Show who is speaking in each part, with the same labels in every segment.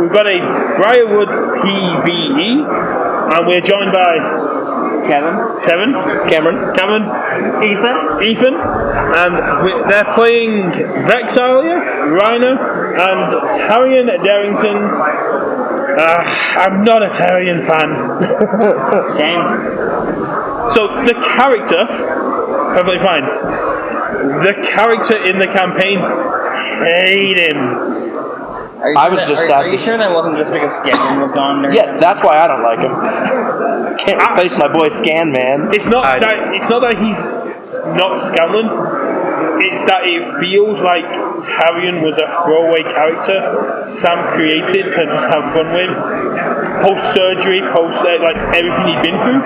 Speaker 1: we've got a Briarwoods PvE, and we're joined by
Speaker 2: Kevin,
Speaker 1: Cameron, Ethan, and they're playing Vexalia, Rhino, and Tarian Darrington. I'm not a Tarian fan.
Speaker 2: Same.
Speaker 1: So the character, perfectly fine. The character in the campaign, hate him.
Speaker 2: Are you sure that wasn't just because Scanman was gone?
Speaker 3: Yeah, that's why I don't like him. Can't replace my boy Scan Man.
Speaker 1: It's not that he's not Scanlan. It's that it feels like Tarian was a throwaway character Sam created to just have fun with. Post-surgery, like everything he'd been through.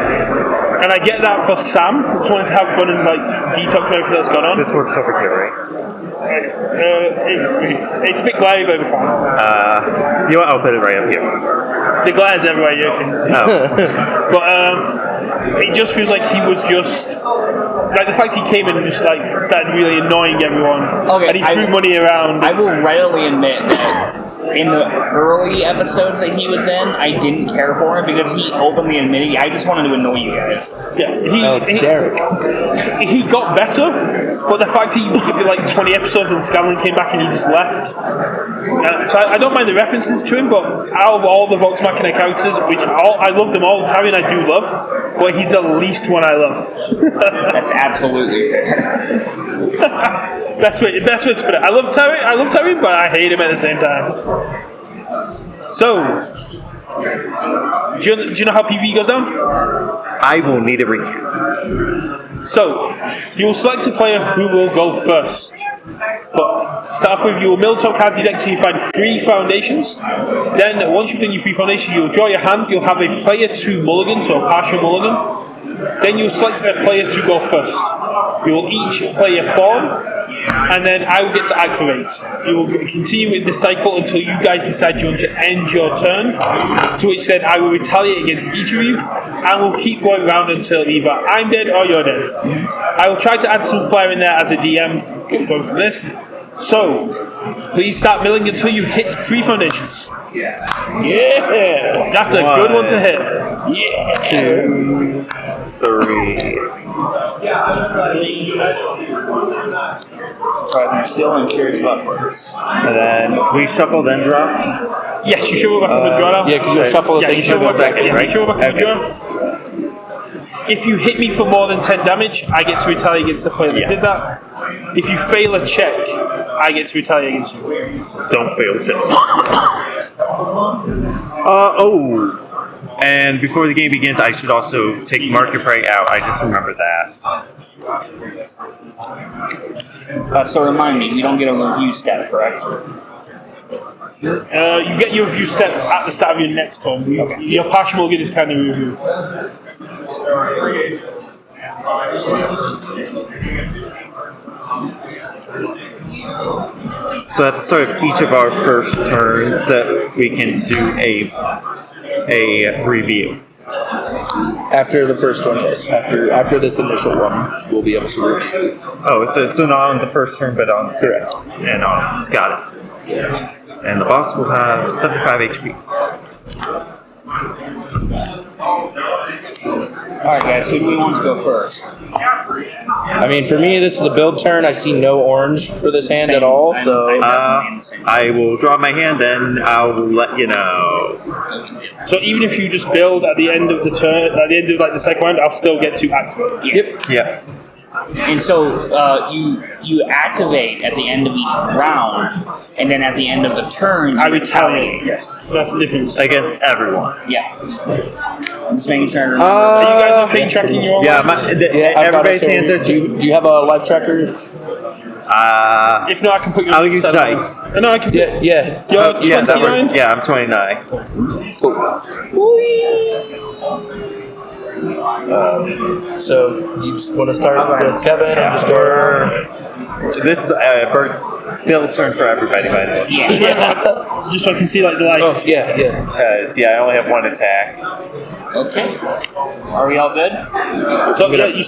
Speaker 1: And I get that for Sam. Just wanted to have fun and like detox from everything that's gone on.
Speaker 4: This works over here, right?
Speaker 1: It's a bit glary, but it'll be fine.
Speaker 4: You know what? I'll put it right up here.
Speaker 1: The glare's everywhere, you can.
Speaker 4: Oh.
Speaker 1: But it just feels like he was just like the fact he came in and just like started really annoying everyone.
Speaker 2: Okay,
Speaker 1: and he threw money around.
Speaker 2: I will readily admit that in the early episodes that he was in, I didn't care for him because he openly admitted, I just wanted to annoy you guys.
Speaker 1: Yeah,
Speaker 3: it's Derek.
Speaker 1: He got better, but the fact he did like 20 episodes and Scanlan came back and he just left. So I don't mind the references to him, but out of all the Vox Machina characters, I love them all, Tarian I do love, but he's the least one I love.
Speaker 2: That's absolutely fair.
Speaker 1: Best way to put it. I love Tarian, but I hate him at the same time. So, do you know how PvE goes down?
Speaker 4: I will need a recap.
Speaker 1: So, you will select a player who will go first. But to start off with, you will mill top cards in your deck till you find 3 foundations. Then, once you've done your 3 foundations, you'll draw your hand. You'll have a player 2 mulligan, so a partial mulligan. Then you'll select a player to go first. You will each play a form, and then I will get to activate. You will continue with the cycle until you guys decide you want to end your turn, to which then I will retaliate against each of you, and we'll keep going round until either I'm dead or you're dead. I will try to add some flair in there as a DM, going from this. So, please start milling until you hit 3 foundations.
Speaker 3: Yeah!
Speaker 1: That's a good one to hit.
Speaker 3: Yeah!
Speaker 4: 2, 3.
Speaker 2: I'm still curious about this.
Speaker 4: And then we shuffle, then draw.
Speaker 1: Yes, you should go back to the draw now.
Speaker 3: Yeah, because you'll shuffle the
Speaker 1: Yeah, you
Speaker 3: thing
Speaker 1: should
Speaker 3: so
Speaker 1: go
Speaker 3: it
Speaker 1: back,
Speaker 3: goes back in, right?
Speaker 1: you should go back to the draw. If you hit me for more than 10 damage, I get to retaliate against the player that did that. If you fail a check, I get to retaliate against you.
Speaker 4: Don't fail check. And before the game begins, I should also take Market Prey out. I just remembered that.
Speaker 2: So remind me, you don't get a review step, correct?
Speaker 1: You get your review step at the start of your next turn. Your partial mulligan is kind of review.
Speaker 4: So at the start of each of our first turns, that we can do a review.
Speaker 3: After the first one, yes. After this initial one, we'll be able to review.
Speaker 4: Oh, so not on the first turn, but on
Speaker 3: Correct.
Speaker 4: and on. Got it. And the boss will have 75 HP.
Speaker 2: Alright guys, who do we want to go first?
Speaker 3: I mean, for me, this is a build turn. I see no orange for this hand at all, so...
Speaker 4: I will draw my hand, then I'll let you know.
Speaker 1: So even if you just build at the end of the turn, at the end of like the second round, I'll still get to activate.
Speaker 3: Yep.
Speaker 4: Yeah.
Speaker 2: And so you activate at the end of each round, and then at the end of the turn,
Speaker 1: I retaliate. Yes, that's the difference.
Speaker 4: Against everyone.
Speaker 2: Yeah. I'm just making sure I remember.
Speaker 1: Are you guys okay tracking your own?
Speaker 4: Yeah,
Speaker 1: lives?
Speaker 4: everybody's hands are
Speaker 3: do you have a life tracker?
Speaker 1: If not, I can put you.
Speaker 4: I'll use dice.
Speaker 1: No, I can.
Speaker 3: Yeah.
Speaker 1: You're 29.
Speaker 4: That works. Yeah, I'm 29.
Speaker 3: So you just want to start with Kevin and just go.
Speaker 4: This is a build turn for everybody, by the way.
Speaker 1: Yeah. Just so I can see like the life.
Speaker 3: Oh, yeah.
Speaker 4: Yeah, I only have 1 attack.
Speaker 2: Okay. Are we all good?
Speaker 1: So yeah, you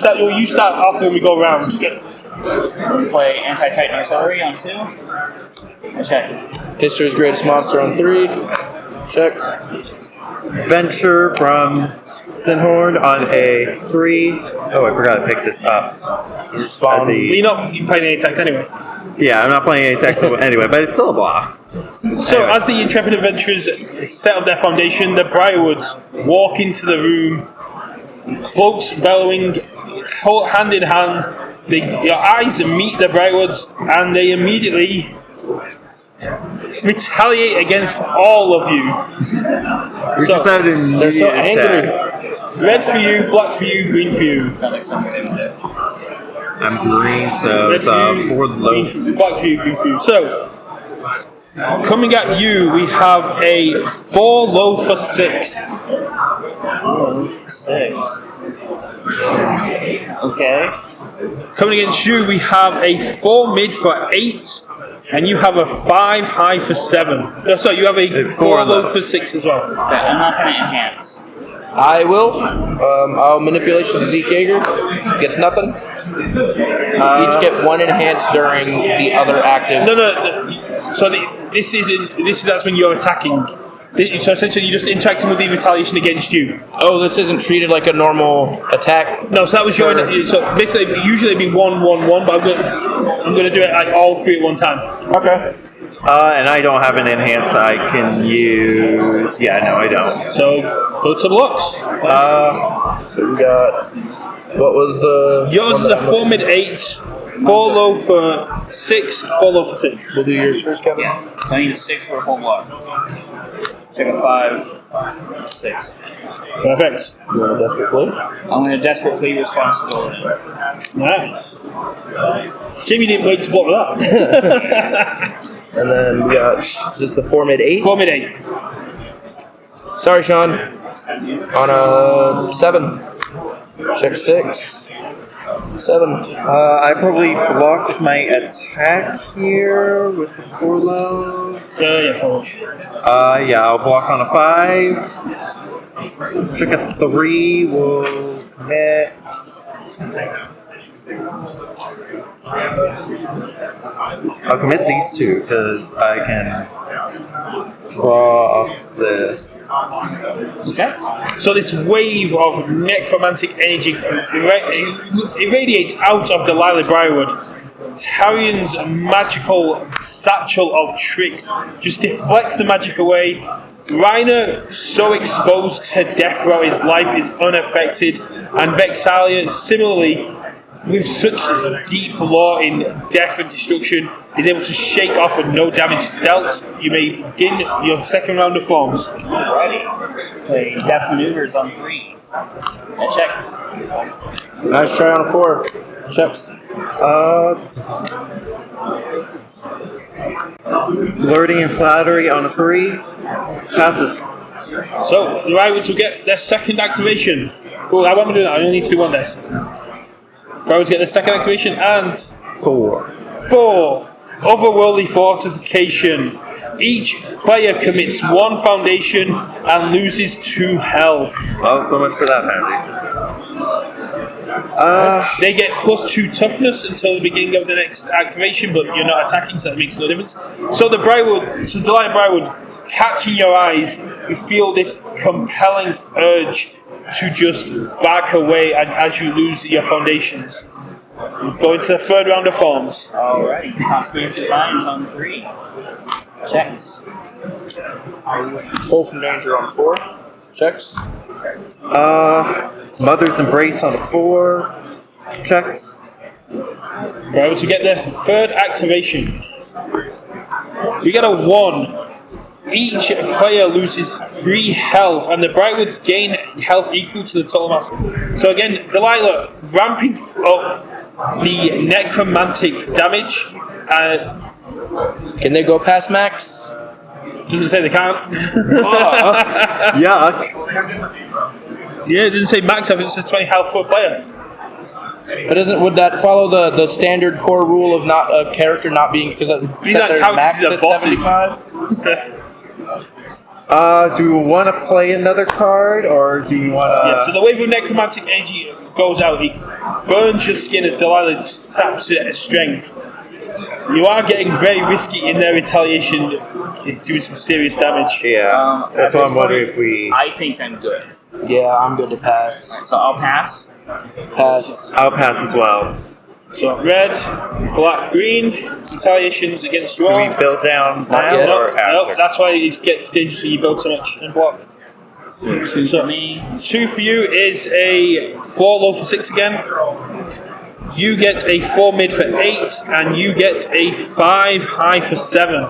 Speaker 1: start off when we go around.
Speaker 2: Play anti-Titan artillery on 2. I check.
Speaker 3: History's greatest monster on 3. Check.
Speaker 4: Venture from Sinhorn on a 3. Oh, I forgot to pick this up.
Speaker 3: Spawn.
Speaker 1: You're not playing any attacks anyway.
Speaker 4: Yeah, I'm not playing any text anyway, but it's still a block.
Speaker 1: So,
Speaker 4: Anyway.
Speaker 1: as the intrepid adventurers set up their foundation, the Briarwoods walk into the room, cloaks bellowing, hand in hand. Your eyes meet the Briarwoods, and they immediately retaliate against all of you.
Speaker 4: We just had an
Speaker 3: They're so angry.
Speaker 1: Red for you, black for you, green for you.
Speaker 4: I'm green, so
Speaker 1: Red
Speaker 4: it's
Speaker 1: for you,
Speaker 4: 4
Speaker 1: green
Speaker 4: low.
Speaker 1: for you, black for you, green for you. So, coming at you, we have a 4 low for 6.
Speaker 2: 6. Okay.
Speaker 1: Coming against you, we have a 4 mid for 8, and you have a 5 high for 7. No, sorry, you have a 4 low for 6 as well.
Speaker 2: Okay, I'm not going to enhance.
Speaker 3: I will. I'll manipulation to Zeke Yeager. Gets nothing. Each get 1 enhance during the other active.
Speaker 1: No. So this is that's when you're attacking. So essentially, you're just interacting with the retaliation against you.
Speaker 3: Oh, this isn't treated like a normal attack.
Speaker 1: No, so that was your. So basically, usually it'd be 1-1-1, but I'm gonna do it like all 3 at one time.
Speaker 3: Okay.
Speaker 4: And I don't have an enhance I can use. Yeah, no, I don't.
Speaker 1: So go to the blocks.
Speaker 3: So we got. What was the?
Speaker 1: Yours
Speaker 3: one
Speaker 1: is
Speaker 3: that
Speaker 1: a
Speaker 3: I'm
Speaker 1: 4 mid 8, 4 low for 6, 4 low for 6.
Speaker 3: We'll do yours first, Kevin.
Speaker 2: Yeah. So I need a 6 for a whole block. Take a 5, 6.
Speaker 1: Perfect.
Speaker 3: You want a desperate play?
Speaker 2: I'm going to desperately responsibility.
Speaker 1: Nice. Jimmy didn't wait to block that.
Speaker 3: And then we got. Is this the 4 mid 8?
Speaker 1: 4 mid 8.
Speaker 3: Sorry, Sean. On a 7. Check 6. 7.
Speaker 4: I probably blocked my attack here with the 4 low.
Speaker 1: Yeah, 4.
Speaker 4: Yeah, I'll block on a 5. Check a 3. We'll commit. I'll commit these 2 because I can draw off this.
Speaker 1: Okay. So this wave of necromantic energy irradiates out of Delilah Briarwood. Tyrion's magical satchel of tricks just deflects the magic away. Reiner, so exposed to death throughout his life, is unaffected, and Vexalia, similarly, with such deep lore in death and destruction, is able to shake off and no damage is dealt. You may begin your second round of forms.
Speaker 2: Alrighty. Play death maneuvers on 3. Check.
Speaker 3: Nice try on a 4. Checks.
Speaker 4: Flirting and flattery on a 3. Passes.
Speaker 1: So, the Rivals will get their second activation. Oh, I won't do that, I only need to do 1 dice. Rivals get their second activation and
Speaker 4: 4.
Speaker 1: 4. Otherworldly Fortification. Each player commits 1 foundation and loses 2 health.
Speaker 4: Well, so much for that foundation.
Speaker 1: They get +2 toughness until the beginning of the next activation, but you're not attacking, so that makes no difference. So the Delight Briarwood, catching your eyes, you feel this compelling urge to just back away as you lose your foundations. You go into the third round of forms.
Speaker 2: Alrighty. Conspicuous designs on 3. Checks.
Speaker 3: Pull from danger on 4. Checks.
Speaker 4: Mother's Embrace on a 4. Checks.
Speaker 1: Right, to get their third activation. We get a 1. Each player loses 3 health, and the Briarwoods gain health equal to the total mass. So again, Delilah ramping up the necromantic damage.
Speaker 3: Can they go past max?
Speaker 1: Doesn't say they can't.
Speaker 4: Yuck.
Speaker 1: Yeah, it doesn't say max health, it says 20 health per player.
Speaker 3: But would that follow the standard core rule of not a character not being because that set their
Speaker 1: counts
Speaker 3: max
Speaker 1: as a
Speaker 3: at
Speaker 1: bosses.
Speaker 3: 75?
Speaker 4: Do you want to play another card, or do you want to...
Speaker 1: Yeah, so the wave of necromantic energy goes out. It burns your skin as Delilah saps it at strength. You are getting very risky in their retaliation. It's doing some serious damage.
Speaker 4: Yeah, that's why I'm wondering if we.
Speaker 2: I think I'm good.
Speaker 3: Yeah, I'm good to pass.
Speaker 2: So I'll pass.
Speaker 3: Pass.
Speaker 4: I'll pass as well.
Speaker 1: So red, black, green, retaliations against you
Speaker 4: Do
Speaker 1: all.
Speaker 4: we build down now
Speaker 3: yet.
Speaker 4: or
Speaker 1: Nope,
Speaker 4: after?
Speaker 1: that's why it gets dangerous when you build so much and block.
Speaker 2: 2 for me.
Speaker 1: 2 for you is a 4 low for 6 again. You get a 4 mid for 8, and you get a 5 high for 7.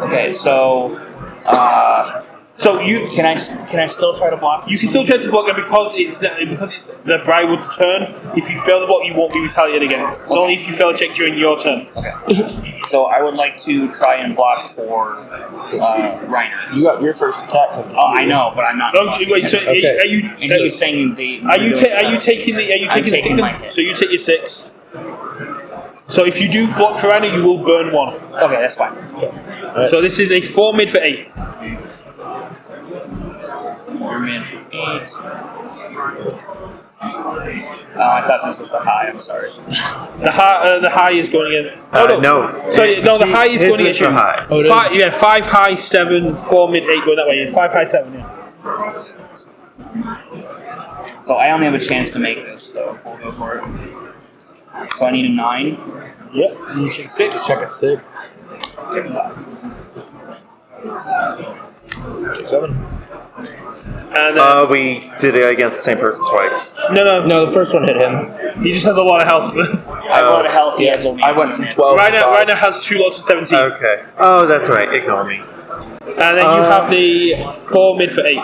Speaker 2: Okay, so
Speaker 1: So you
Speaker 2: can I still try to block?
Speaker 1: You can still try to block it because it's the Briarwoods' turn. If you fail the block, you won't be retaliated against. It's only if you fail a check during your turn.
Speaker 2: Okay. So I would like to try and block for Reiner.
Speaker 3: You got your first attack coming.
Speaker 2: Oh, I know, but I'm not.
Speaker 1: No, wait. So
Speaker 3: Okay.
Speaker 1: are you?
Speaker 2: And he was saying the.
Speaker 1: Are you taking the? Are you
Speaker 2: I'm
Speaker 1: taking the
Speaker 2: taking
Speaker 1: 6?
Speaker 2: my hit.
Speaker 1: So you take your 6. So if you do block for Rhino, you will burn 1.
Speaker 2: Okay, that's fine.
Speaker 1: So this is a 4 mid for 8.
Speaker 2: Your man for 8. I thought this was the high. I'm sorry.
Speaker 1: The high is going in.
Speaker 4: No.
Speaker 1: Sorry, no. The high is
Speaker 4: His
Speaker 1: going against
Speaker 4: is the
Speaker 1: you.
Speaker 4: high.
Speaker 3: Oh, it is?
Speaker 1: 5 high, 7, 4 mid, 8 going that way. 5 high, 7. Yeah.
Speaker 2: So I only have a chance to make this, so we'll go for it. So I need a 9.
Speaker 1: Yep. You check 6.
Speaker 3: Check a 6.
Speaker 2: Check a 5.
Speaker 3: Check 7.
Speaker 1: And then,
Speaker 4: We did it against the same person twice.
Speaker 1: no.
Speaker 3: No, the first one hit him.
Speaker 1: He just has a lot of health.
Speaker 2: I have a lot of health. He has only.
Speaker 3: I went from 12 to 5.
Speaker 1: Rhino has 2 lots of 17.
Speaker 4: Okay. Oh, that's right. Ignore me.
Speaker 1: And then you have the 4 mid for 8.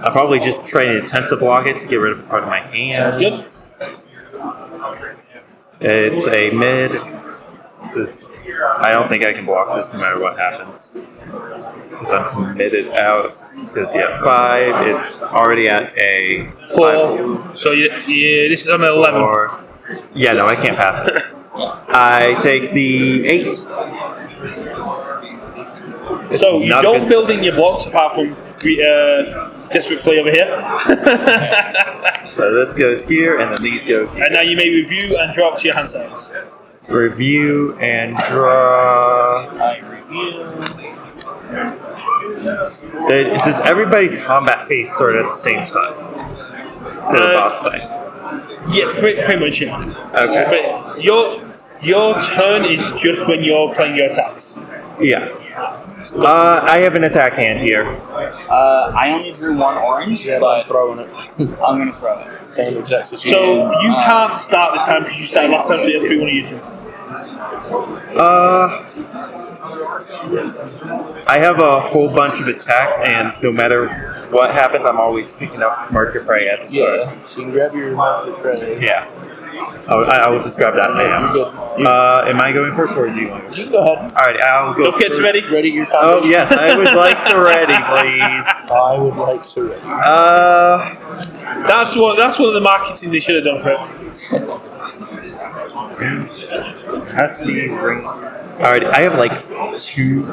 Speaker 4: I'll probably just try and attempt to block it to get rid of a part of my hand.
Speaker 1: Sounds good.
Speaker 4: It's a mid. I don't think I can block this no matter what happens. Because I'm committed out. Because, 5. It's already at a
Speaker 1: 4. So this is on an 11.
Speaker 4: 4. Yeah, no, I can't pass it. I take the 8.
Speaker 1: So you
Speaker 4: not
Speaker 1: don't
Speaker 4: good.
Speaker 1: build in your blocks apart from desperate play over here.
Speaker 4: So this goes here, and then these go here.
Speaker 1: And now you may review and draw up to your hand size.
Speaker 4: Review and draw.
Speaker 2: I review.
Speaker 4: Does everybody's combat phase start at the same time? For the boss fight.
Speaker 1: Yeah, pretty much. Yeah.
Speaker 4: Okay.
Speaker 1: But your turn is just when you're playing your attacks.
Speaker 4: Yeah. I have an attack hand here.
Speaker 2: I only drew 1 orange,
Speaker 3: Yeah,
Speaker 2: but
Speaker 3: I'm throwing it.
Speaker 2: I'm gonna throw it.
Speaker 3: Same exact situation.
Speaker 1: So you can't start this time because you started last time, so it has to be one of you two.
Speaker 4: I have a whole bunch of attacks, and no matter what happens, I'm always picking up market prey at the start.
Speaker 3: Yeah, so you can grab your market credit.
Speaker 4: Yeah. I will just grab that now.
Speaker 3: You're good.
Speaker 4: Am I going first, or do you want to?
Speaker 3: You can go ahead.
Speaker 4: Alright, I'll go
Speaker 1: Don't forget
Speaker 4: first.
Speaker 1: to ready.
Speaker 3: Ready your
Speaker 4: Oh,
Speaker 3: foundation?
Speaker 4: yes, I would like to ready, please.
Speaker 3: I would like to ready.
Speaker 1: That's one of the marketing they should have done for it.
Speaker 4: Has to be ring. Alright, I have like 2.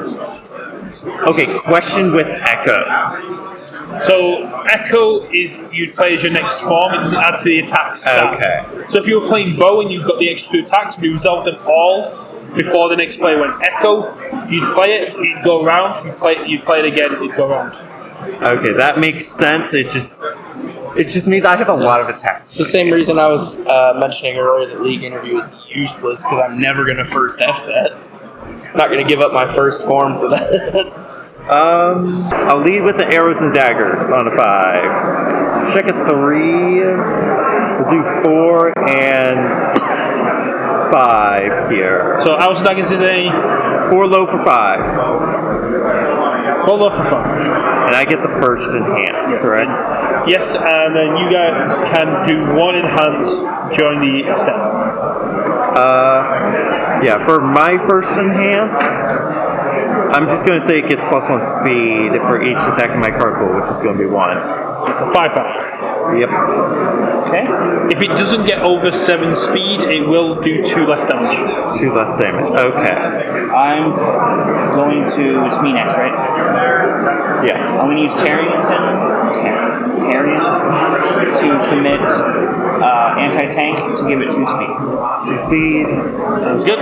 Speaker 4: Okay, question with Echo.
Speaker 1: So Echo is you'd play as your next form. It doesn't add to the attack stat.
Speaker 4: Okay.
Speaker 1: So if you were playing bow and you've got the extra 2 attacks, we resolved them all before the next player went Echo. You'd play it, it'd go round. You'd play it again, it'd go round.
Speaker 4: Okay, that makes sense. It just means I have a lot of attacks.
Speaker 3: It's the same reason I was mentioning earlier that League Interview is useless, because I'm never going to first F that. I'm not going to give up my first form for that.
Speaker 4: I'll lead with the arrows and daggers on a 5. Check a 3. We'll do 4 and 5 here.
Speaker 1: So Arrows and Daggers is a
Speaker 4: 4 low for 5.
Speaker 1: 4 low for 5.
Speaker 4: And I get the first enhance, correct?
Speaker 1: Yes, and then you guys can do 1 enhance during the step.
Speaker 4: Yeah, for my first enhance, I'm just going to say it gets +1 speed for each attack in my card pool, which is going to be 1.
Speaker 1: So it's a 5-5.
Speaker 4: Yep.
Speaker 2: Okay.
Speaker 1: If it doesn't get over 7 speed, it will do 2 less damage.
Speaker 4: 2 less damage. Okay.
Speaker 2: I'm going to. It's me next, right?
Speaker 4: Yes.
Speaker 2: I'm going to use Tarian to commit anti-tank to give it 2 speed.
Speaker 4: 2 speed.
Speaker 1: Sounds good.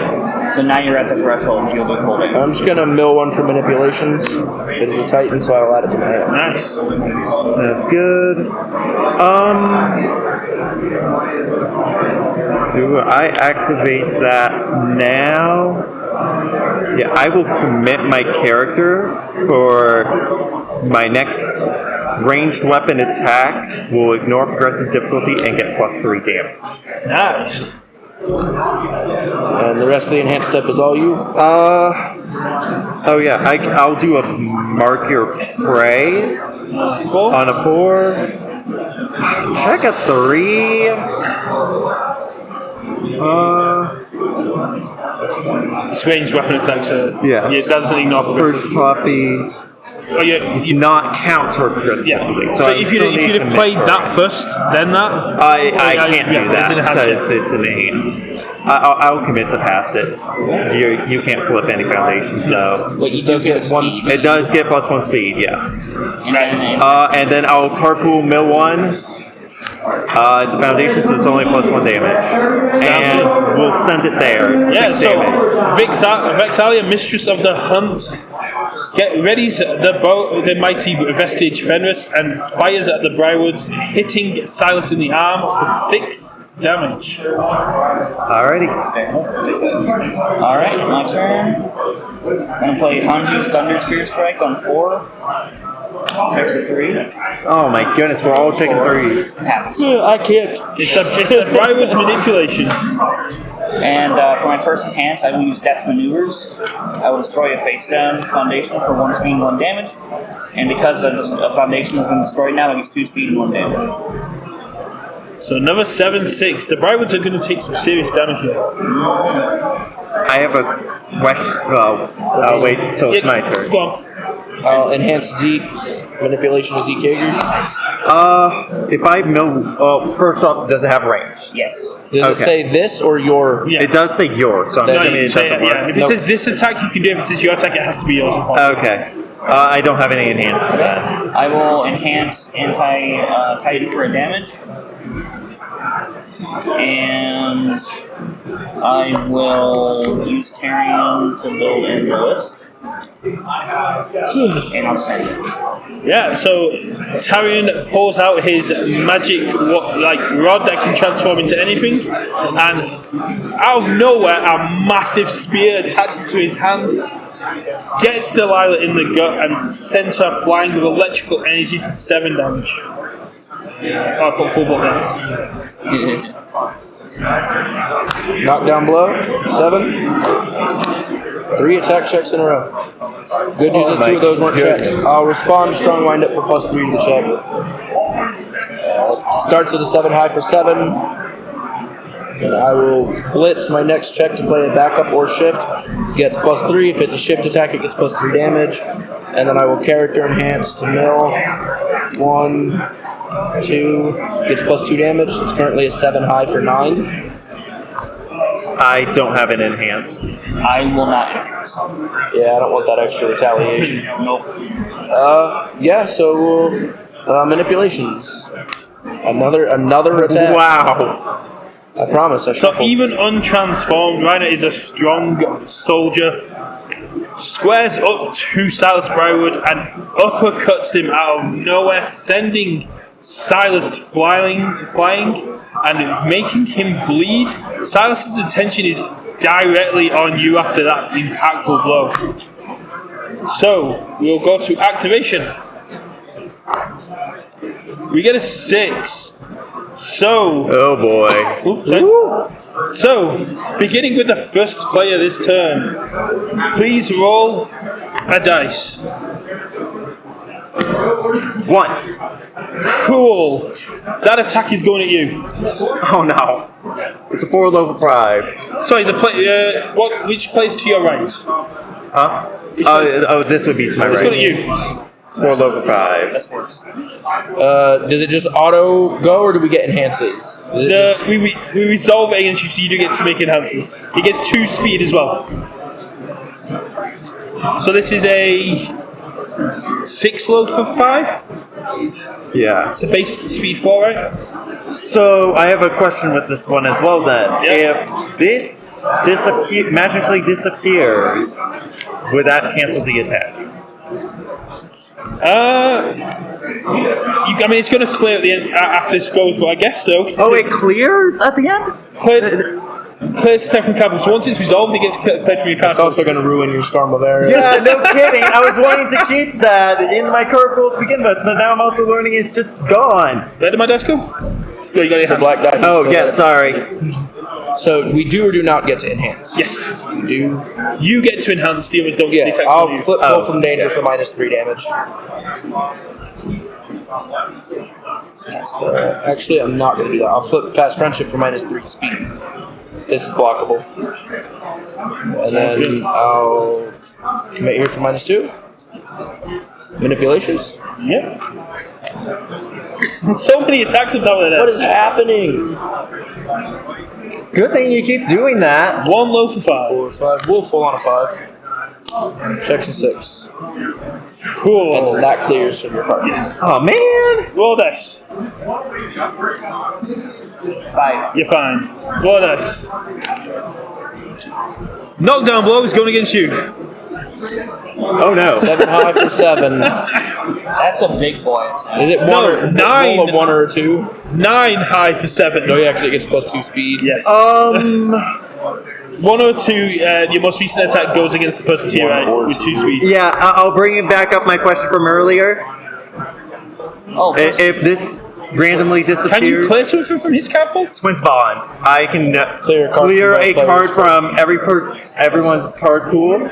Speaker 2: So now you're at the threshold. You'll do cold damage.
Speaker 3: I'm just gonna mill one for manipulations. It is a Titan, so I'll add it to my hand.
Speaker 1: Nice.
Speaker 4: That's good. Do I activate that now? Yeah, I will commit my character for my next ranged weapon attack. Will ignore progressive difficulty and get +3 damage.
Speaker 1: Nice.
Speaker 3: And the rest of the enhanced step is all you.
Speaker 4: Oh yeah, I'll do a mark your prey
Speaker 1: 4.
Speaker 4: on a 4. Check a 3.
Speaker 1: It's ranged weapon attack, so
Speaker 4: Yeah.
Speaker 1: that doesn't ignore progressive.
Speaker 4: First copy
Speaker 1: Oh yeah.
Speaker 4: does not count toward progressive difficulty.
Speaker 1: So if you'd have played that first, then that.
Speaker 4: I can't do that
Speaker 1: it's
Speaker 4: because it's an enhance. I'll commit to pass it. You can't flip any foundations though.
Speaker 3: Wait, it does get 1 speed.
Speaker 4: It does get +1 speed, yes.
Speaker 2: And
Speaker 4: And then I'll carpool mill 1. It's a foundation, so it's only +1 damage. And we'll send it there. It's
Speaker 1: Yeah,
Speaker 4: 6
Speaker 1: so
Speaker 4: damage.
Speaker 1: Vexalia, mistress of the hunt, readies the mighty vestige Fenris and fires at the Briarwoods, hitting Silas in the arm for 6 damage.
Speaker 4: Alrighty.
Speaker 2: Alright, my turn. I'm going to play Hanju's Thunder Spear Strike on 4. Checks a 3.
Speaker 4: Oh my goodness, we're all taking 3s.
Speaker 2: Happens.
Speaker 1: I can't. It's the Briarwoods manipulation.
Speaker 2: And for my first enhance, I will use Death Maneuvers. I will destroy a face-down foundation for 1 speed and 1 damage. And because a foundation has been destroyed now, it gets 2 speed and 1 damage.
Speaker 1: So another 7/6. The Briarwoods are going to take some serious damage here.
Speaker 4: I have a question. I'll wait until it's my turn.
Speaker 1: Go on.
Speaker 3: I'll enhance Zeke's manipulation of Zeke Hager.
Speaker 4: If I mill, first off, does it have range?
Speaker 2: Yes.
Speaker 3: Does it
Speaker 4: Okay.
Speaker 3: say this or your?
Speaker 1: Yeah.
Speaker 4: It does say yours, so I'm
Speaker 3: No,
Speaker 4: assuming it doesn't work.
Speaker 1: If it says this attack, you can do it. If it says your attack, it has to be yours.
Speaker 4: Okay. I don't have any enhances then.
Speaker 2: I will enhance anti-Titan for a damage. And I will use Tarian to build Angelus. And I'll send it.
Speaker 1: Yeah, so Tarian pulls out his magic rod that can transform into anything, and out of nowhere, a massive spear attaches to his hand, gets Delilah in the gut, and sends her flying with electrical energy for 7 damage. I'll put full block there.
Speaker 3: Knockdown blow, 7. 3 attack checks in a row. Good news is 2 of those weren't checks. I'll respond strong wind up for +3 to the check. Starts with a 7 high for 7. And I will blitz my next check to play a backup or shift. Gets +3. If it's a shift attack, it gets +3 damage. And then I will character enhance to mill. 1, 2. Gets +2 damage. It's currently a 7 high for 9.
Speaker 4: I don't have an enhance.
Speaker 2: I will not enhance.
Speaker 3: Yeah, I don't want that extra retaliation.
Speaker 2: Nope.
Speaker 3: Yeah, so manipulations. Another attack.
Speaker 4: Wow.
Speaker 3: I promise. I
Speaker 1: So
Speaker 3: shuffled.
Speaker 1: even untransformed, Reiner is a strong soldier. Squares up to Silas Briarwood and uppercuts him out of nowhere, sending Silas flying and making him bleed. Silas's attention is directly on you after that impactful blow. So we'll go to activation. We get a 6. So,
Speaker 4: Oh boy.
Speaker 1: oops, sorry. So, beginning with the first player this turn, please roll a dice.
Speaker 4: 1.
Speaker 1: Cool. That attack is going at you.
Speaker 4: Oh no. It's a 4 level 5.
Speaker 1: Sorry, which plays to your right?
Speaker 4: Huh? Oh, this would be to my
Speaker 1: It's
Speaker 4: right.
Speaker 1: going at you.
Speaker 4: 4 low for 5.
Speaker 2: This works.
Speaker 3: Does it just auto go, or do we get enhances? Is it just-
Speaker 1: We resolve it against you, so you do get to make enhances. He gets 2 speed as well. So this is a 6 low for 5.
Speaker 4: Yeah.
Speaker 1: It's a base speed 4, right?
Speaker 4: So I have a question with this one as well then.
Speaker 1: Yeah.
Speaker 4: If this magically disappears, would that cancel the attack?
Speaker 1: I mean, it's going to clear at the end after this goes, but I guess so.
Speaker 4: Oh, it clears at the end?
Speaker 1: Clears the second card. So once it's resolved, it gets cleared from your card.
Speaker 3: It's also going to ruin your Storm of Arrows.
Speaker 4: Yeah, no kidding. I was wanting to keep that in my card pool to begin with, but now I'm also learning it's just gone.
Speaker 1: Where did my dice go? Oh, you got your
Speaker 3: The
Speaker 1: hand.
Speaker 3: black die.
Speaker 4: Oh, yes, sorry.
Speaker 3: So we do or do not get to enhance?
Speaker 1: Yes.
Speaker 3: We do.
Speaker 1: You get to enhance, the others don't get
Speaker 3: Yeah,
Speaker 1: to attack
Speaker 3: I'll
Speaker 1: from you.
Speaker 3: flip pull from danger for -3 damage. Actually, I'm not going to do that. I'll flip fast friendship for -3 speed. This is blockable. And then I'll commit here for -2. Manipulations.
Speaker 1: Yep. So many attacks on top of that.
Speaker 3: What is happening?
Speaker 4: Good thing you keep doing that.
Speaker 1: 1 low for 5.
Speaker 3: 4, 5. We'll full on a 5. Checks a 6. And
Speaker 1: Cool.
Speaker 3: then that clears from your party.
Speaker 4: Oh, man.
Speaker 1: Roll dice.
Speaker 2: 5.
Speaker 1: You're fine. Roll dice. Knockdown blow is going against you.
Speaker 4: Oh, no.
Speaker 3: 7 high for 7.
Speaker 2: That's a big boy attack.
Speaker 3: Is it one
Speaker 1: No,
Speaker 3: or
Speaker 1: 9.
Speaker 3: roll a 1 or a 2?
Speaker 1: 9 high for 7.
Speaker 3: Oh yeah, because it gets +2 speed.
Speaker 1: Yes. 1 or 2, your most recent attack goes against the person to your right with 2 speed.
Speaker 4: Yeah, I'll bring it back up my question from earlier.
Speaker 2: Oh,
Speaker 4: If this randomly
Speaker 1: Can you
Speaker 4: disappears,
Speaker 1: clear something from his card pool?
Speaker 4: Twins Bond, I can
Speaker 3: Clear
Speaker 4: clear
Speaker 3: a
Speaker 4: a
Speaker 3: card
Speaker 4: card
Speaker 3: from both
Speaker 4: from everyone's card pool.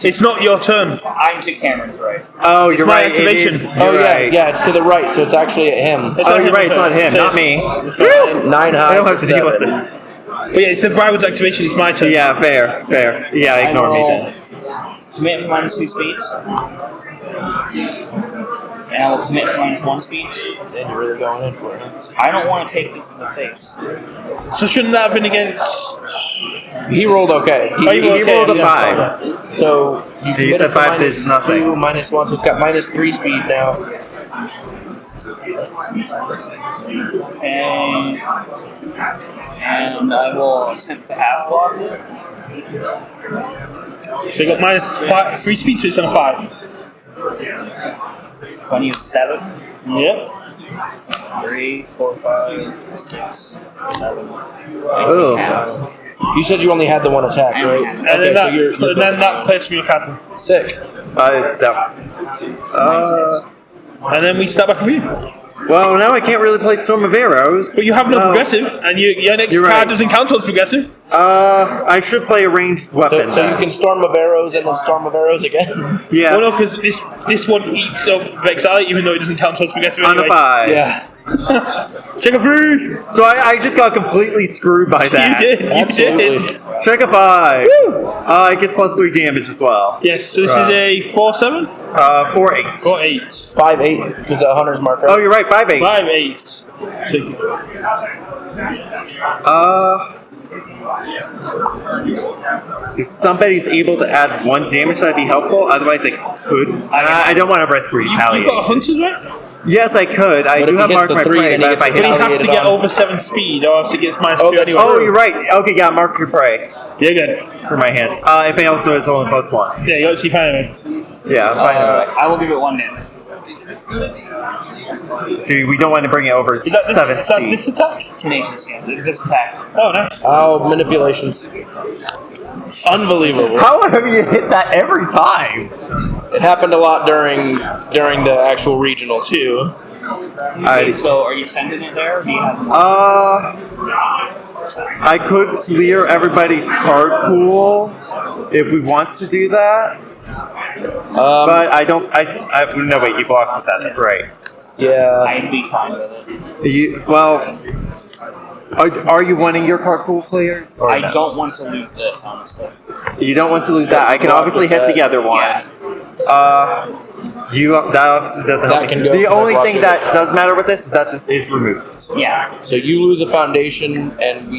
Speaker 1: It's not your turn.
Speaker 2: I'm to Cameron's right.
Speaker 4: Oh, you're
Speaker 1: my
Speaker 4: right.
Speaker 1: activation.
Speaker 4: It is,
Speaker 3: Oh
Speaker 4: you're
Speaker 3: yeah,
Speaker 4: right.
Speaker 3: yeah, it's to the right, so it's actually at him.
Speaker 1: It's
Speaker 4: Oh,
Speaker 1: not
Speaker 4: you're
Speaker 1: him,
Speaker 4: right. It's not him,
Speaker 1: so
Speaker 4: not me.
Speaker 3: 9 high.
Speaker 4: I don't have
Speaker 3: for
Speaker 4: to deal with
Speaker 3: 7.
Speaker 4: this.
Speaker 1: But yeah, it's the Briarwoods activation. It's my turn.
Speaker 4: Yeah, fair. Yeah, ignore me then.
Speaker 2: Commit for -2 speeds. And I will commit for -1 speeds.
Speaker 3: Then you're really going in for it.
Speaker 2: I don't want to take this to the face.
Speaker 1: So shouldn't that have been against?
Speaker 3: He rolled okay.
Speaker 4: He rolled a
Speaker 3: yeah.
Speaker 4: 5.
Speaker 3: So you
Speaker 4: He
Speaker 3: committed
Speaker 4: said
Speaker 3: for
Speaker 4: 5 does nothing.
Speaker 3: -2, -1, so it's got -3 speed now.
Speaker 2: Okay. And I will attempt to half block it.
Speaker 1: So you got -3 speed, so it's on a 5.
Speaker 2: So I need 7.
Speaker 1: Yep.
Speaker 2: 3, 4, 5, 6, 7.
Speaker 4: Ugh.
Speaker 3: You said you only had the 1 attack, right?
Speaker 1: And then that clears from your card pool.
Speaker 3: Sick.
Speaker 1: And then we start back with you.
Speaker 4: Well, now I can't really play Storm of Arrows.
Speaker 1: But you have no progressive, and your next
Speaker 4: You're
Speaker 1: card
Speaker 4: right.
Speaker 1: doesn't count as progressive.
Speaker 4: I should play a ranged weapon.
Speaker 3: So you can Storm of Arrows and then Storm of Arrows again?
Speaker 4: Yeah.
Speaker 1: Well, no, because this one eats up Vexali, even though it doesn't count as progressive
Speaker 4: On
Speaker 1: anyway.
Speaker 4: a 5.
Speaker 3: Yeah.
Speaker 1: Check a 3!
Speaker 4: So I just got completely screwed by that.
Speaker 1: You did.
Speaker 3: Absolutely.
Speaker 4: Check a 5. I get +3 damage as well.
Speaker 1: Yes, so this is a 4-7?
Speaker 4: 4-8.
Speaker 1: 4-8.
Speaker 3: 5-8 because the hunter's marker.
Speaker 4: Oh, you're right. 5-8.
Speaker 1: 5-8.
Speaker 4: If somebody's able to add 1 damage, that'd be helpful. Otherwise, I could. I don't want to risk
Speaker 1: You've got
Speaker 4: retaliation.
Speaker 1: hunters, right?
Speaker 4: Yes, I could. I
Speaker 3: But
Speaker 4: do
Speaker 3: if he
Speaker 4: have
Speaker 3: gets
Speaker 4: Mark
Speaker 3: the
Speaker 4: My
Speaker 3: 3,
Speaker 4: Prey,
Speaker 3: then
Speaker 4: but
Speaker 3: he
Speaker 4: if I
Speaker 3: gets
Speaker 1: But
Speaker 3: to
Speaker 1: he
Speaker 4: hit.
Speaker 1: has to get over 7 speed, or else he gets -2
Speaker 3: that's
Speaker 1: anyway.
Speaker 4: Oh, you're right. Okay, yeah, Mark Your Prey
Speaker 1: You're good.
Speaker 4: for my hands. If he also is only +1.
Speaker 1: Yeah, you actually find him.
Speaker 4: Yeah, I'm fine with
Speaker 2: I will give it 1 damage.
Speaker 4: that. See, we don't want to bring it over
Speaker 1: Is that this,
Speaker 4: 7
Speaker 1: so that's
Speaker 4: speed.
Speaker 1: this attack?
Speaker 2: Tenacious, yeah. This is this attack.
Speaker 1: Oh, nice.
Speaker 3: Oh, manipulations. Unbelievable.
Speaker 4: How have you hit that every time?
Speaker 3: It happened a lot during the actual regional too.
Speaker 2: Okay, so are you sending it there, or do you have...
Speaker 4: I could clear everybody's card pool if we want to do that. But I don't. No, wait. You blocked with that. Right.
Speaker 3: Yeah.
Speaker 2: I'd be fine with it.
Speaker 4: Are you wanting your card pool cleared?
Speaker 2: I don't want to lose this, honestly.
Speaker 4: You don't want to lose that. I can obviously hit the other one.
Speaker 2: Yeah.
Speaker 4: That obviously doesn't
Speaker 3: That
Speaker 4: help.
Speaker 3: can go
Speaker 4: The
Speaker 3: in my
Speaker 4: only
Speaker 3: block
Speaker 4: thing
Speaker 3: it.
Speaker 4: that does matter with this is that this is removed.
Speaker 2: Yeah.
Speaker 3: So you lose a foundation, and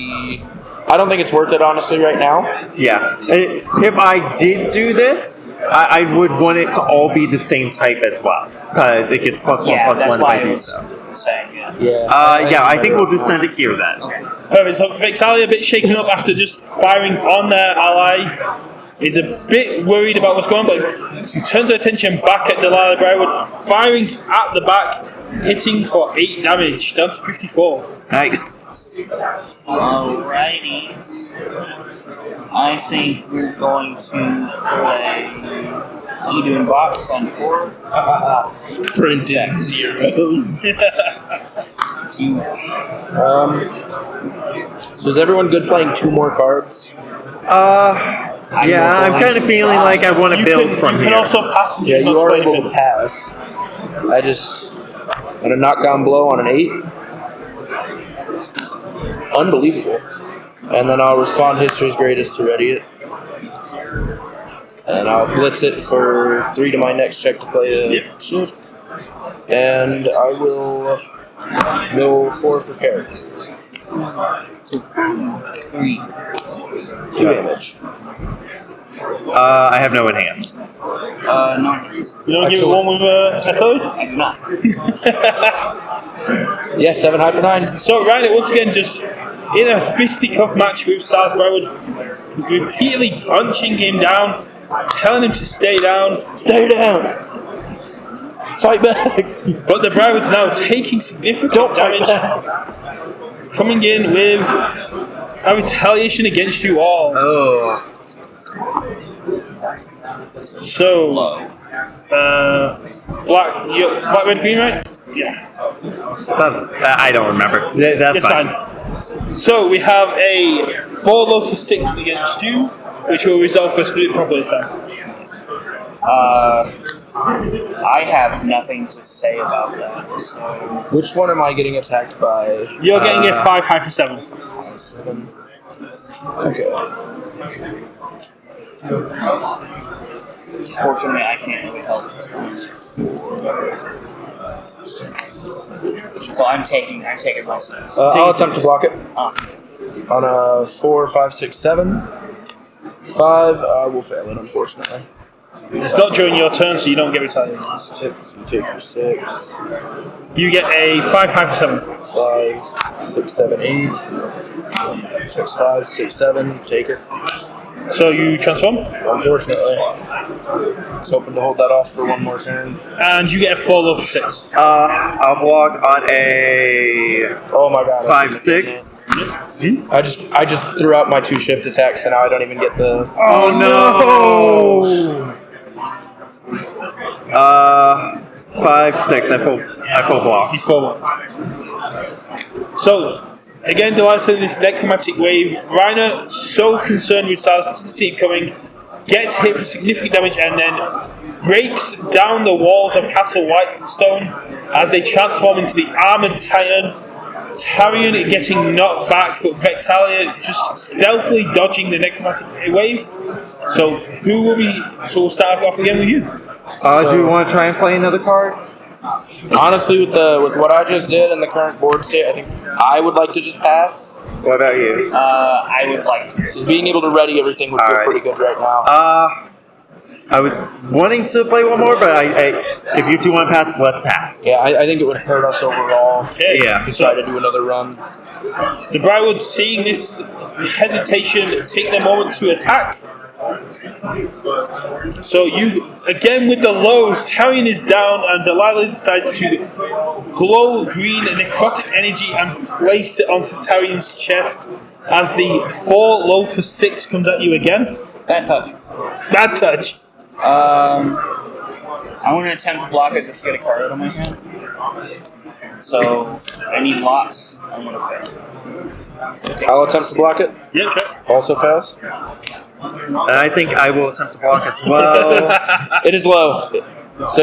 Speaker 3: I don't think it's worth it, honestly, right now.
Speaker 4: Yeah. If I did do this, I would want it to all be the same type as well. Because it gets +1/+1
Speaker 2: That's
Speaker 4: if
Speaker 2: why
Speaker 4: I
Speaker 2: I
Speaker 4: do
Speaker 2: was
Speaker 4: so.
Speaker 2: saying, yeah.
Speaker 3: Yeah.
Speaker 4: I think we'll just send it here then.
Speaker 1: Perfect. So Vexalia, a bit shaken up after just firing on their ally, is a bit worried about what's going on, but she turns her attention back at Delilah Briarwood, firing at the back, hitting for 8 damage, down to 54.
Speaker 4: Nice.
Speaker 2: Alrighties. I think we're going to play Edu and Box on 4.
Speaker 3: Printed zeros. So is everyone good playing 2 more cards?
Speaker 4: Yeah, I'm kind of feeling like I want to build from
Speaker 1: You
Speaker 4: here.
Speaker 1: can also pass and
Speaker 3: Yeah,
Speaker 1: choose
Speaker 3: you
Speaker 1: not
Speaker 3: are
Speaker 1: to play
Speaker 3: able to
Speaker 1: anything.
Speaker 3: pass. I'm gonna knock down blow on an 8. Unbelievable. And then I'll respond History's Greatest to ready it. And I'll blitz it for 3 to my next check to play a shift. And I will mill 4 for character.
Speaker 2: 3.
Speaker 3: 2 damage.
Speaker 4: I have no enhance.
Speaker 2: No hands.
Speaker 1: You don't give it
Speaker 3: Excellent.
Speaker 1: one with a third?
Speaker 2: I do not.
Speaker 3: Yeah, 7 high for 9.
Speaker 1: So Ryan, once again, just in a fisticuff match with South Briarwood, repeatedly punching him down, telling him to stay down.
Speaker 3: Stay down! Fight back!
Speaker 1: But the Briarwoods now taking significant
Speaker 3: Fight
Speaker 1: damage,
Speaker 3: back!
Speaker 1: coming in with a retaliation against you all.
Speaker 4: Oh.
Speaker 1: So, black, red, green, right? Yeah.
Speaker 4: I don't remember. That's
Speaker 1: It's
Speaker 4: fine.
Speaker 1: fine. So we have a 4 low for 6 against you, which will resolve for split properly this time.
Speaker 2: I have nothing to say about that, so...
Speaker 3: Which one am I getting attacked by?
Speaker 1: You're getting a 5 high for 7.
Speaker 3: 7. Okay.
Speaker 2: Fortunately, I can't really help this time. So I'm taking myself.
Speaker 3: I'll attempt to block it.
Speaker 2: Oh.
Speaker 3: On a 4, 5, 6, 7. 5, I will fail it, unfortunately.
Speaker 1: It's not during your turn, so you don't get retaliated.
Speaker 3: 6, you take your 6.
Speaker 1: You get a 5 high for 7.
Speaker 3: 5, 6, 7, 8. 6, 5, 6, 7, take it.
Speaker 1: So you transform,
Speaker 3: Unfortunately. I was hoping to hold that off for one more turn.
Speaker 1: and you get a 4 low for 6.
Speaker 4: I'll block on a
Speaker 3: Oh my god.
Speaker 4: 5, 6.
Speaker 3: I just threw out my 2 shift attacks, and now I don't even get the.
Speaker 4: Oh no! 5, 6. I full block.
Speaker 1: You fall. So, again, Delilah said this necromantic wave. Reiner, so concerned with Silas, doesn't see it coming, gets hit for significant damage, and then breaks down the walls of Castle Whitestone as they transform into the Armored Titan. Tarion getting knocked back, but Vexalia just stealthily dodging the necromantic wave. So, who will be? So, we'll start off again with you.
Speaker 4: Do you want to try and play another card?
Speaker 3: Honestly, with what I just did and the current board state, I think I would like to just pass.
Speaker 4: What about you?
Speaker 2: I would like to.
Speaker 3: Just being able to ready everything would feel
Speaker 4: Alright.
Speaker 3: pretty good right now.
Speaker 4: I was wanting to play one more, but if you two want to pass, let's pass.
Speaker 3: Yeah, I think it would hurt us overall
Speaker 1: Okay.
Speaker 4: Yeah.
Speaker 3: to try to do another run.
Speaker 1: The Briarwoods, seeing this hesitation, take the moment to attack. So you, again with the lows, Tarion is down, and Delilah decides to glow green necrotic energy and place it onto Tarion's chest as the 4 low for 6 comes at you again.
Speaker 2: Bad touch.
Speaker 1: Bad touch.
Speaker 2: I'm going to attempt to block it just to get a card out of my hand. So, I need lots. I'm going to fail.
Speaker 3: I'll attempt to block it.
Speaker 1: Yeah, sure.
Speaker 3: Also fails.
Speaker 4: And I think I will attempt to block as well.
Speaker 3: It is low, so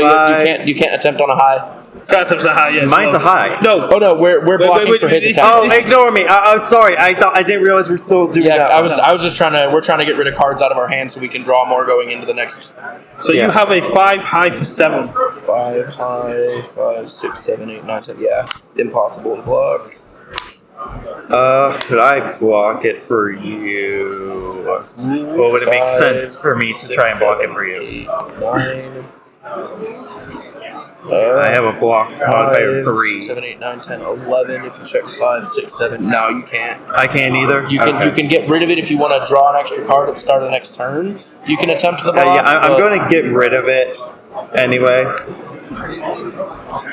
Speaker 3: you can't attempt on a high.
Speaker 1: Triceps are high, yes.
Speaker 4: Mine's a high.
Speaker 1: No.
Speaker 3: Oh no, we're blocking for his attack.
Speaker 4: Oh, ignore me. I'm sorry. I didn't realize we're still doing
Speaker 3: Yeah,
Speaker 4: that.
Speaker 3: I was just we're trying to get rid of cards out of our hands so we can draw more going into the next.
Speaker 1: So you have a 5 high for 7.
Speaker 3: 5 high, 5, 6, 7, 8, 9, 10. Yeah, impossible to block.
Speaker 4: Could I block it for you? Or would it make sense for me to try and block it for you?
Speaker 3: 9.
Speaker 4: I have a block modifier
Speaker 3: 5,
Speaker 4: 3.
Speaker 3: 6, 7, 8, 9, 10, 11. If you check 5, 6, 7. No, you can't.
Speaker 4: I can't either.
Speaker 3: You can get rid of it if you want to draw an extra card at the start of the next turn. You can attempt the block.
Speaker 4: Yeah, I'm going to get rid of it anyway.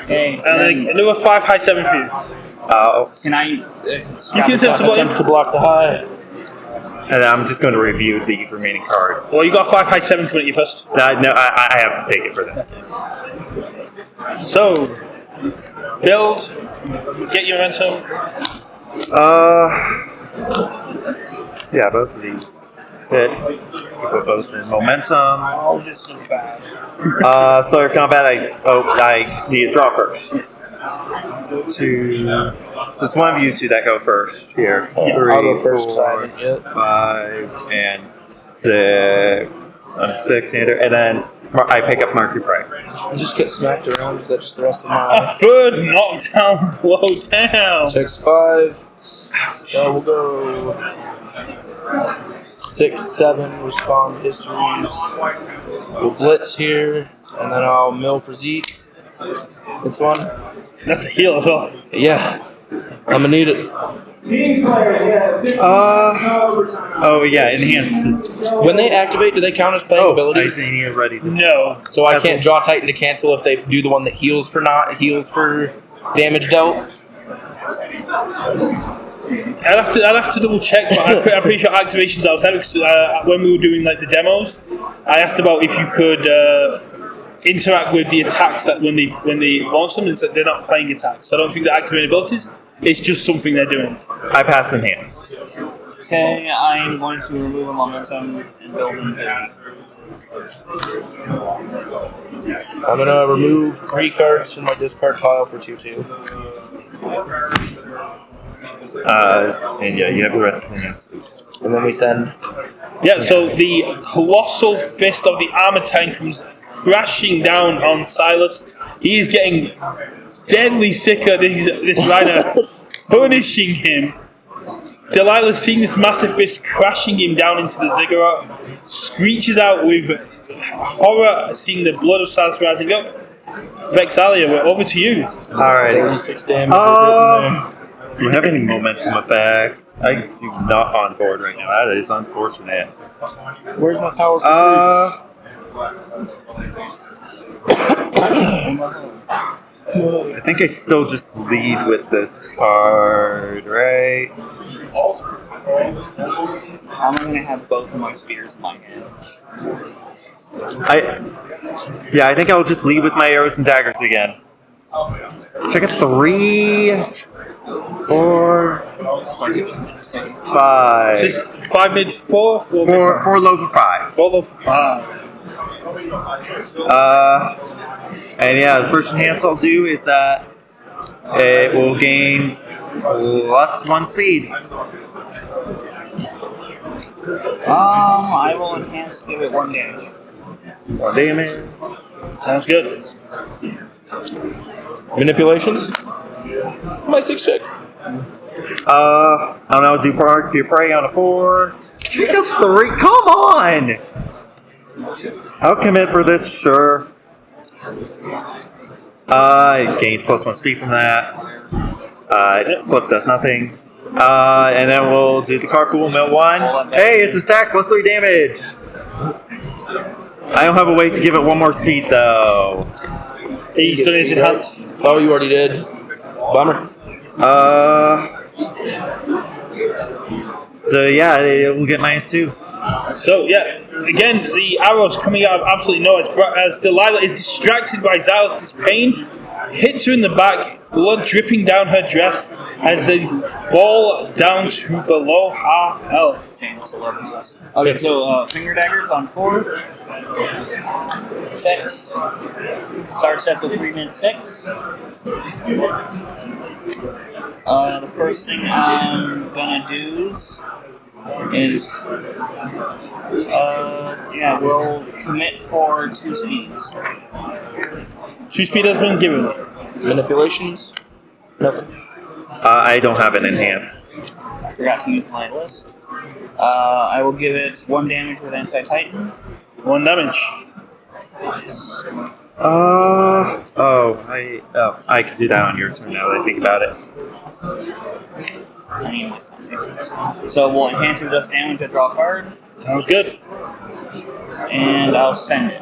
Speaker 2: Okay.
Speaker 1: And then another 5 high 7 for you.
Speaker 2: Can I?
Speaker 1: You can attempt
Speaker 3: to block the high.
Speaker 4: And I'm just going to review the remaining card.
Speaker 1: Well, you got 5 high 7 coming at you first.
Speaker 4: No, I have to take it for this.
Speaker 1: So, build, get your momentum.
Speaker 4: Yeah, both of these hit. Put both in momentum.
Speaker 2: All this is bad.
Speaker 4: Slayer combat. I need to draw first. 2. So it's one of you two that go first here. 3,
Speaker 3: I'll go first 'cause I
Speaker 4: 4,
Speaker 3: haven't yet.
Speaker 4: 5, and 6. I'm 6-hander, and then I pick up Mercury Prey.
Speaker 3: I just get smacked around. Is that just the rest of
Speaker 1: A
Speaker 3: my?
Speaker 1: third knockdown, blow down.
Speaker 3: Checks 5. We'll go 6, 7. Respond histories. We'll blitz here, and then I'll mill for Zeke. This one.
Speaker 1: That's a heal as well.
Speaker 3: Yeah, I'm gonna need it.
Speaker 4: Oh yeah, enhances.
Speaker 3: When they activate, do they count as playing abilities?
Speaker 4: Isaiah ready.
Speaker 1: No.
Speaker 3: So I can't draw Titan to cancel if they do the one that heals for damage dealt.
Speaker 1: I'd have to double check, but I'm pretty sure activations outside because when we were doing like the demos, I asked about if you could interact with the attacks that when they launch them, it's that they're not playing attacks. So I don't think they're activating abilities. It's just something they're doing.
Speaker 4: I pass enhance.
Speaker 2: Okay, I'm going to remove a momentum and build into
Speaker 3: I'm gonna remove 3 cards from my discard pile for 2/2.
Speaker 4: And yeah, you have the rest of enhances.
Speaker 3: And then we send.
Speaker 1: Yeah. So the colossal fist of the armor tank comes crashing down on Silas. He is getting deadly sick of this rider punishing him. Delilah, seeing this massive fist crashing him down into the ziggurat, screeches out with horror, seeing the blood of Silas rising up. Vexalia, we're over to you.
Speaker 4: Alrighty.
Speaker 3: 36 damage.
Speaker 4: Do you have any momentum effects? I do not on board right now. That is unfortunate.
Speaker 3: Where's my power?
Speaker 4: I think I still just lead with this card, right?
Speaker 2: I'm going to have both of my spears in my hand.
Speaker 4: I think I'll just lead with my arrows and daggers again. Check it. 3, 4, 5.
Speaker 1: Just 5 mid 4, 4 mid
Speaker 4: 4 low for 5.
Speaker 1: 4 low for 5.
Speaker 4: And yeah, the first enhance I'll do is that it will gain +1 speed.
Speaker 2: I will enhance, give it 1 damage.
Speaker 4: 1 damage.
Speaker 1: Sounds good.
Speaker 3: Manipulations? My 6 checks.
Speaker 4: I don't know, do prey on a 4. Take a 3, come on! I'll commit for this, sure. It gains +1 speed from that. Flip does nothing. And then we'll do the carpool, mill 1. Hey, it's attack +3 damage! I don't have a way to give it 1 more speed though.
Speaker 1: He's done his enhance.
Speaker 3: Oh, you already did. Bummer.
Speaker 4: So yeah, it will get -2.
Speaker 1: So yeah, again, the arrows coming out of absolutely nowhere as Delilah is distracted by Xylos' pain, hits her in the back, blood dripping down her dress as they fall down to below half health.
Speaker 2: chance. 11 plus.
Speaker 3: Okay.
Speaker 2: So finger daggers on 4. Checks. Start sets with 3 mid 6. The first thing I'm gonna do is we'll commit for 2 speeds.
Speaker 1: 2 speed has been given.
Speaker 3: Manipulations? Nothing.
Speaker 4: I don't have an enhance.
Speaker 2: I forgot to use my list. I will give it 1 damage with anti-titan.
Speaker 1: 1 damage.
Speaker 4: I could do that on your turn now that I think about it.
Speaker 2: I need my So we'll enhance it with just damage. I draw a card,
Speaker 1: Sounds good.
Speaker 2: and I'll send it.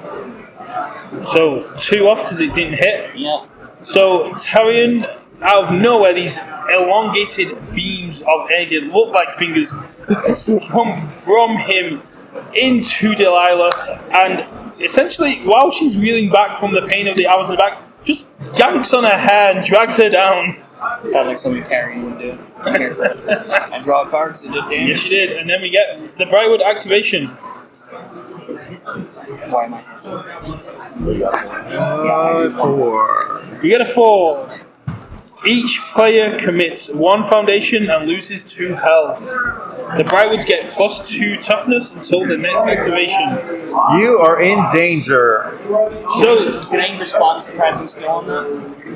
Speaker 1: So 2 off because it didn't hit.
Speaker 2: Yep.
Speaker 1: So Tarion, out of nowhere, these elongated beams of energy that look like fingers come from him into Delilah, and essentially, while she's reeling back from the pain of the arrows in the back, just yanks on her hair and drags her down.
Speaker 2: Sounds like something carrying would do. I draw a card, so it did damage.
Speaker 1: Yes, you did. And then we get the Briarwood activation.
Speaker 2: Why am I?
Speaker 4: 4.
Speaker 1: You get a 4. Each player commits 1 foundation and loses 2 health. The Briarwoods get +2 toughness until the next activation.
Speaker 4: You are in danger.
Speaker 1: So,
Speaker 2: Can I respond to surprising skill on that?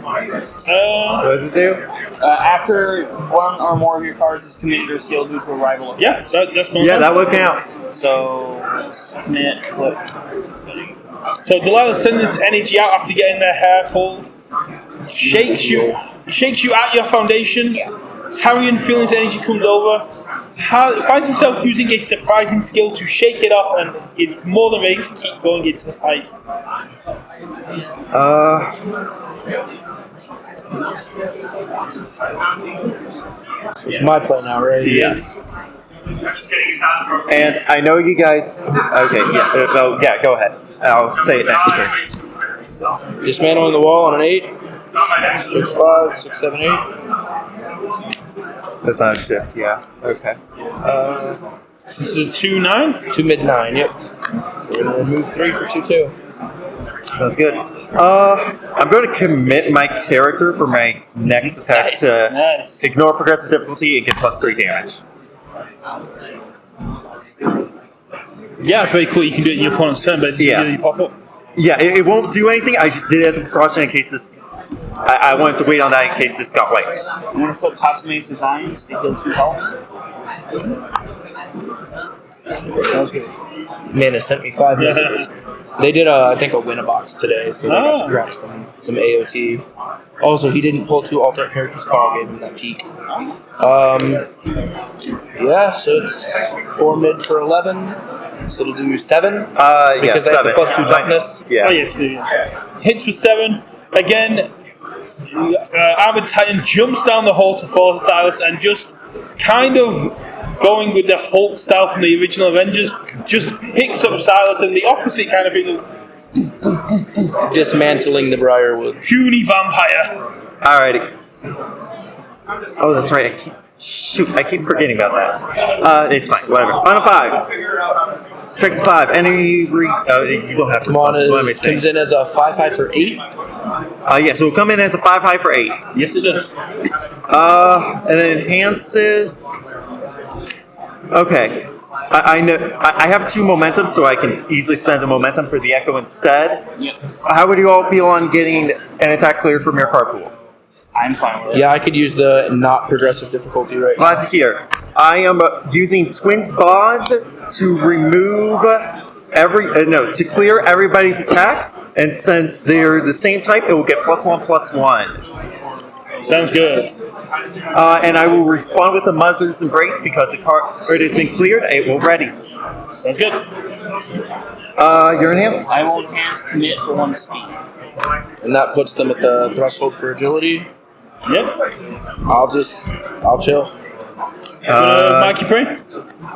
Speaker 4: What does it do?
Speaker 2: After 1 or more of your cards is committed or sealed due to a rival effect.
Speaker 1: yeah, that's my
Speaker 4: Yeah, that would count.
Speaker 2: So let's commit. Flip.
Speaker 1: So Delilah sends this energy out after getting their hair pulled. Shakes you at your foundation. Tarion, feeling his energy, comes over. Finds himself using a surprising skill to shake it off and is more than ready to keep going into the fight.
Speaker 3: It's my play now, right?
Speaker 4: Yes. And I know you guys. Okay, yeah, go ahead. I'll say it next turn.
Speaker 3: Dismantling the wall on an 8. 6, 5, 6, 7, 8.
Speaker 4: That's not a shift, yeah. Okay.
Speaker 1: This is a 2/9.
Speaker 3: 2 mid 9, yep. We're gonna remove 3 for 2/2.
Speaker 4: Sounds good. I'm going to commit my character for my next attack to
Speaker 1: Nice.
Speaker 4: ignore progressive difficulty and get +3 damage.
Speaker 1: Yeah, it's very cool. You can do it in your opponent's turn, but it's
Speaker 4: Yeah.
Speaker 1: really pop up.
Speaker 4: Yeah, it won't do anything. I just did it as a precaution in case this. I wanted to wait on that in case this got wiped.
Speaker 2: I'm going to flip Cosmate's Designs to heal 2 health.
Speaker 1: Sounds good.
Speaker 3: Man, it sent me 5 messages. They did, I think, a win-a-box today, so they got to grab some AOT. Also, he didn't pull 2 alternate characters. Carl gave him that peak. Yeah, so it's 4 mid for 11. So it'll do 7.
Speaker 4: Yeah,
Speaker 3: Because they have the
Speaker 4: 7.
Speaker 3: +2 toughness.
Speaker 4: Yeah.
Speaker 1: Oh, yes. Hits for 7. Again, Armored Titan jumps down the hall to follow Silas and just kind of going with the Hulk style from the original Avengers, just picks up Silas and the opposite kind of thing.
Speaker 3: Dismantling the Briarwoods.
Speaker 1: Puny vampire.
Speaker 4: Alrighty. Oh, that's right. I keep forgetting about that. It's fine. Whatever. On a 5. Strikes 5. Any you don't have to
Speaker 3: Come on,
Speaker 4: respond, so let me
Speaker 3: it
Speaker 4: say.
Speaker 3: comes in as a 5 high for 8.
Speaker 4: Yeah, so it'll come in as a 5 high for 8.
Speaker 1: Yes, it does.
Speaker 4: And then enhances. Okay. I know I have 2 momentum, so I can easily spend the momentum for the echo instead.
Speaker 2: Yep.
Speaker 4: How would you all feel on getting an attack cleared from your card pool?
Speaker 2: I'm fine with it.
Speaker 3: Yeah, I could use the not progressive difficulty right now.
Speaker 4: Glad to hear. I am using Twins Bond to remove to clear everybody's attacks, and since they're the same type, it will get +1/+1.
Speaker 1: Sounds good.
Speaker 4: And I will respond with the Mother's Embrace because it has been cleared. It will ready.
Speaker 1: Sounds good.
Speaker 4: Your enhance.
Speaker 2: I will enhance commit for 1 speed.
Speaker 3: And that puts them at the threshold for agility.
Speaker 1: Yep.
Speaker 3: I'll chill.
Speaker 1: Mikey Pray?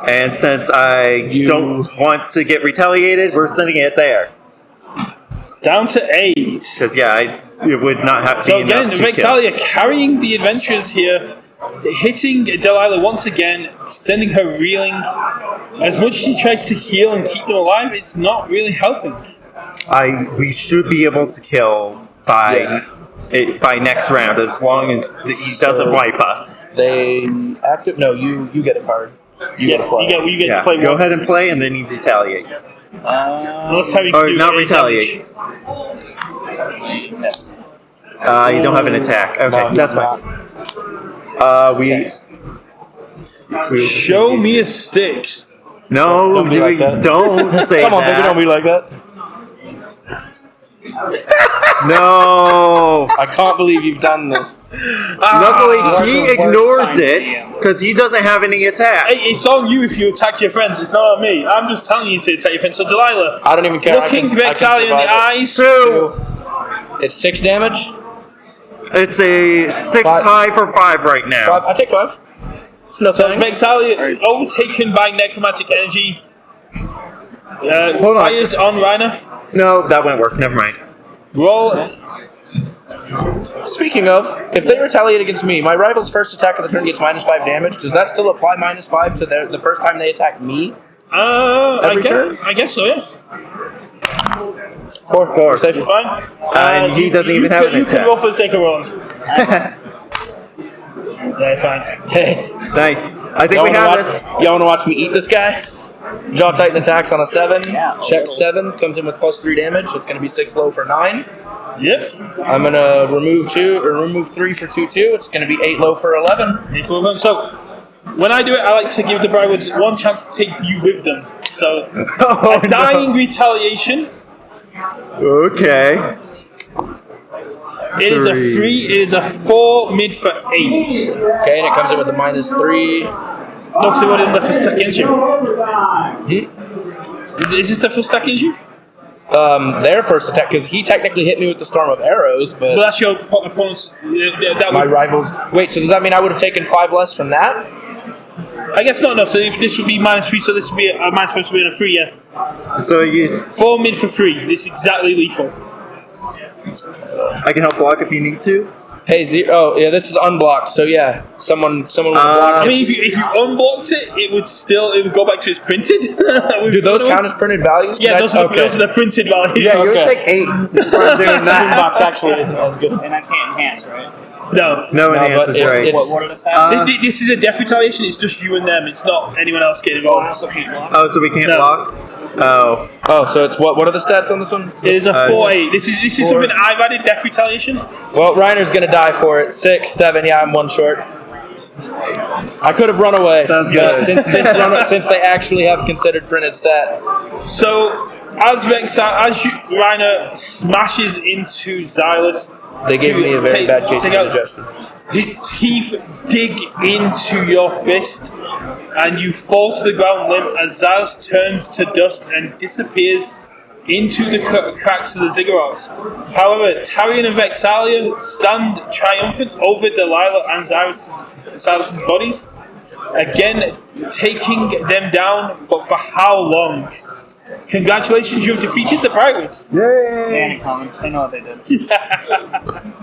Speaker 4: And since I don't want to get retaliated, we're sending it there.
Speaker 1: Down to 8.
Speaker 4: Because, it would not have to
Speaker 1: So
Speaker 4: be
Speaker 1: again,
Speaker 4: enough to kill.
Speaker 1: Vexalia carrying the adventurers here hitting Delilah once again, sending her reeling. As much as she tries to heal and keep them alive, it's not really helping.
Speaker 4: We should be able to kill by next round, as long as he doesn't wipe us.
Speaker 3: They active. No, you get a card. You get to play.
Speaker 1: You get to play
Speaker 4: Go
Speaker 1: one.
Speaker 4: ahead and play, and then he retaliates.
Speaker 1: Unless Terry
Speaker 4: Or
Speaker 1: can do
Speaker 4: not
Speaker 1: any
Speaker 4: retaliates. You don't have an attack. Okay,
Speaker 3: No,
Speaker 4: that's
Speaker 3: he's
Speaker 4: fine. We
Speaker 1: Show me a 6.
Speaker 4: No,
Speaker 3: Don't be like that.
Speaker 4: don't say
Speaker 3: Come on,
Speaker 4: that.
Speaker 3: baby, don't be like that.
Speaker 4: No.
Speaker 3: I can't believe you've done this.
Speaker 4: Luckily, he ignores it because he doesn't have any attack.
Speaker 1: Hey, it's on you if you attack your friends. It's not on me. I'm just telling you to attack your friends. So Delilah,
Speaker 3: I don't even care.
Speaker 1: looking
Speaker 3: I
Speaker 1: Vexalia in the
Speaker 3: survive it.
Speaker 1: eyes.
Speaker 4: 2.
Speaker 3: It's 6 damage.
Speaker 4: It's a 6
Speaker 3: 5.
Speaker 4: high for 5 right now.
Speaker 3: 5. I take 5. It's no
Speaker 1: So
Speaker 3: thing.
Speaker 1: Vexalia, overtaken by necromantic energy,
Speaker 4: Hold on.
Speaker 1: fires on Reiner.
Speaker 4: No, that won't work. Never mind.
Speaker 1: Roll.
Speaker 3: Speaking of, if they retaliate against me, my rival's first attack of the turn gets -5 damage. Does that still apply -5 to the first time they attack me? Every turn?
Speaker 1: I guess so, yeah.
Speaker 3: 4. Safe.
Speaker 1: Fine.
Speaker 4: And he doesn't even have an
Speaker 1: You
Speaker 4: attack.
Speaker 1: can roll for the sake of rolling. Yeah, fine.
Speaker 3: Hey,
Speaker 4: Nice. I think we have this.
Speaker 3: y'all want to watch me eat this guy? Jaw Titan attacks on a 7.
Speaker 2: Yeah.
Speaker 3: Check 7. Comes in with +3 damage. So it's going to be 6 low for 9.
Speaker 1: Yep.
Speaker 3: I'm going to remove 3 for 2/2. It's going to be 8 low for 11.
Speaker 1: So, when I do it, I like to give the Briarwoods one chance to take you with them. So,
Speaker 4: Oh,
Speaker 1: a dying retaliation.
Speaker 4: Okay.
Speaker 1: It is a 3. It is a 4 mid for 8.
Speaker 3: Okay, and it comes in with a -3.
Speaker 1: No, because they wanted the first attack against you. Is this the first attack against you?
Speaker 3: Their first attack, because he technically hit me with the storm of arrows, but
Speaker 1: Well, that's your opponent's. That
Speaker 3: my
Speaker 1: would,
Speaker 3: rivals. Wait, so does that mean I would have taken 5 less from that?
Speaker 1: I guess not. No, so this would be -3. So this would be a -4 would be a 3. Yeah.
Speaker 4: So you,
Speaker 1: 4 mid for 3. This is exactly lethal.
Speaker 4: I can help block if you need to.
Speaker 3: Hey, oh yeah, this is unblocked. So yeah, someone would block
Speaker 1: I
Speaker 3: it.
Speaker 1: mean, if you unblocked it, it would go back to its printed.
Speaker 3: Do those count as printed values?
Speaker 1: Yeah, those are the printed values.
Speaker 4: Yeah, yours
Speaker 3: Okay.
Speaker 4: take 8. We're doing
Speaker 3: That
Speaker 4: that.
Speaker 3: box actually isn't as good.
Speaker 2: And I can't enhance, right?
Speaker 1: No.
Speaker 4: No
Speaker 3: but
Speaker 4: enhance is
Speaker 3: it-
Speaker 4: right.
Speaker 3: it's-
Speaker 2: What did it say?
Speaker 1: This is a death retaliation. It's just you and them. It's not anyone else getting
Speaker 2: I
Speaker 1: involved.
Speaker 2: still can't block.
Speaker 4: Oh, so we can't
Speaker 1: No.
Speaker 4: block? Oh.
Speaker 3: Oh, so it's what? What are the stats on this one?
Speaker 1: It is a 4-8. This is
Speaker 3: 4.
Speaker 1: something I've added. Death retaliation.
Speaker 3: Well, Reiner's gonna die for it. 6, 7. Yeah, I'm 1 short. I could have run away.
Speaker 4: Sounds
Speaker 3: but
Speaker 4: good.
Speaker 3: Since they actually have considered printed stats.
Speaker 1: So as Reiner smashes into Xylus,
Speaker 3: They gave me a very bad case of indigestion.
Speaker 1: his teeth dig into your fist, and you fall to the ground limp as Xylus turns to dust and disappears into the cracks of the ziggurats. However, Tarion and Vexalia stand triumphant over Delilah and Xylus's bodies, again taking them down, but for how long? Congratulations, you have defeated the Briarwoods.
Speaker 2: They ain't coming. They know what they did.